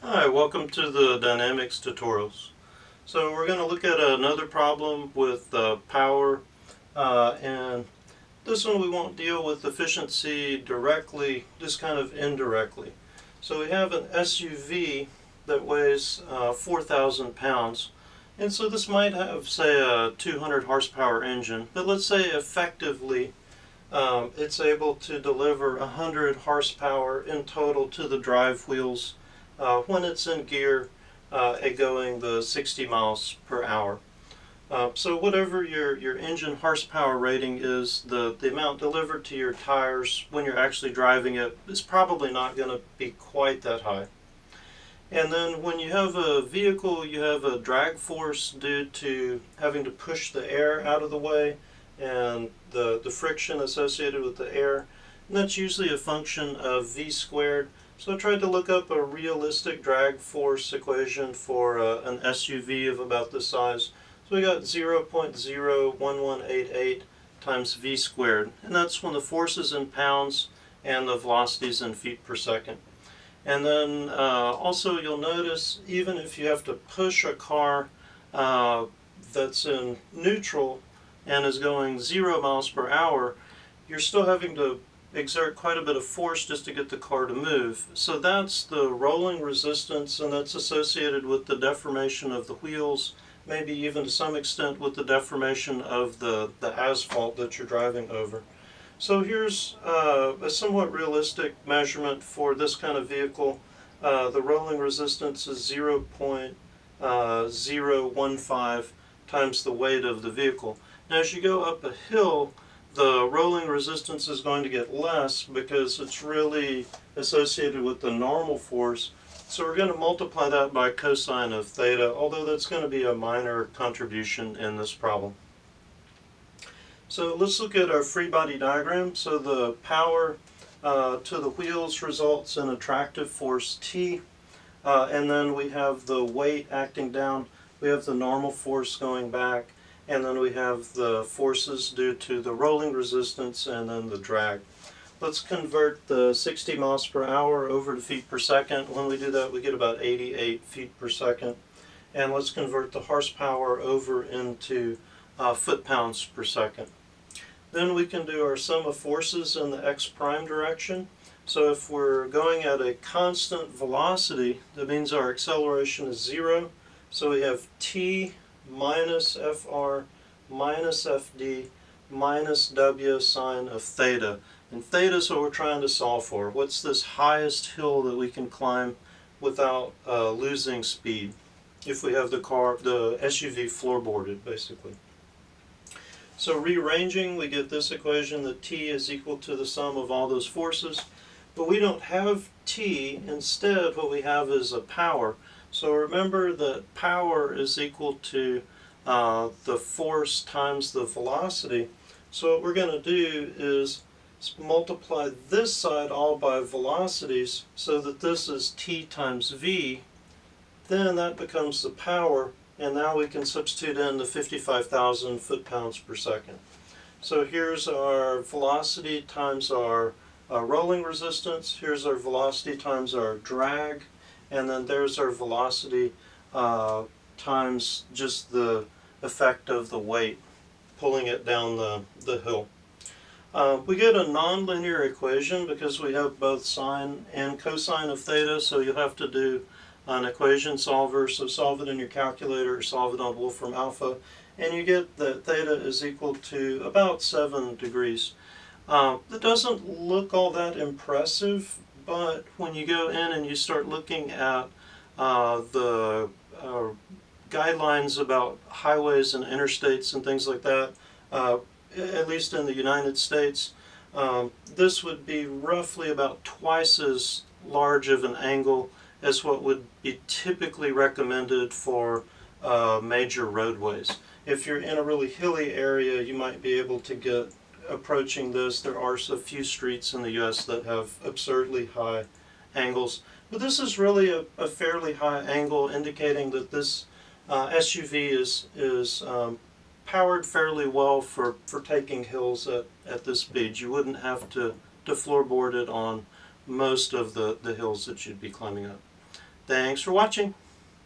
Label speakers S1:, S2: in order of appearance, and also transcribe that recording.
S1: Hi, welcome to the Dynamics tutorials. So we're going to look at another problem with power, and this one we won't deal with efficiency directly, just kind of indirectly. So we have an SUV that weighs 4,000 pounds, and so this might have, say, a 200 horsepower engine, but let's say effectively it's able to deliver 100 horsepower in total to the drive wheels when it's in gear at going the 60 miles per hour. So whatever your engine horsepower rating is, the amount delivered to your tires when you're actually driving it is probably not going to be quite that high. And then when you have a vehicle, you have a drag force due to having to push the air out of the way and the friction associated with the air. And that's usually a function of v squared. So I tried to look up a realistic drag force equation for an SUV of about this size. So we got 0.01188 times v squared. And that's when the force is in pounds and the velocity is in feet per second. And then also you'll notice even if you have to push a car that's in neutral and is going 0 miles per hour, you're still having to exert quite a bit of force just to get the car to move. So that's the rolling resistance, and that's associated with the deformation of the wheels, maybe even to some extent with the deformation of the asphalt that you're driving over. So here's a somewhat realistic measurement for this kind of vehicle. The rolling resistance is 0.015 times the weight of the vehicle. Now as you go up a hill, the rolling resistance is going to get less because it's really associated with the normal force. So we're going to multiply that by cosine of theta, although that's going to be a minor contribution in this problem. So let's look at our free body diagram. So the power to the wheels results in attractive force T, and then we have the weight acting down. We have the normal force going back, and then we have the forces due to the rolling resistance and then the drag. Let's convert the 60 miles per hour over to feet per second. When we do that, we get about 88 feet per second. And let's convert the horsepower over into foot-pounds per second. Then we can do our sum of forces in the x prime direction. So if we're going at a constant velocity, that means our acceleration is 0. So we have t minus fr minus fd minus w sine of theta. And theta is what we're trying to solve for. What's this highest hill that we can climb without losing speed if we have the SUV floorboarded, basically. So rearranging, we get this equation that T is equal to the sum of all those forces. But we don't have T. Instead, what we have is a power. So remember that power is equal to the force times the velocity. So what we're going to do is multiply this side all by velocities so that this is T times V. Then that becomes the power. And now we can substitute in the 55,000 foot-pounds per second. So here's our velocity times our rolling resistance. Here's our velocity times our drag. And then there's our velocity times just the effect of the weight, pulling it down the hill. We get a nonlinear equation because we have both sine and cosine of theta, so you'll have to do an equation solver, so solve it in your calculator or solve it on Wolfram Alpha, and you get that theta is equal to about 7 degrees. That doesn't look all that impressive, but when you go in and you start looking at the guidelines about highways and interstates and things like that, at least in the United States, this would be roughly about twice as large of an angle as what would be typically recommended for major roadways. If you're in a really hilly area, you might be able to get approaching this. There are a few streets in the US that have absurdly high angles, but this is really a fairly high angle, indicating that this SUV is powered fairly well for taking hills at this speed. You wouldn't have to floorboard it on most of the hills that you'd be climbing up. Thanks for watching.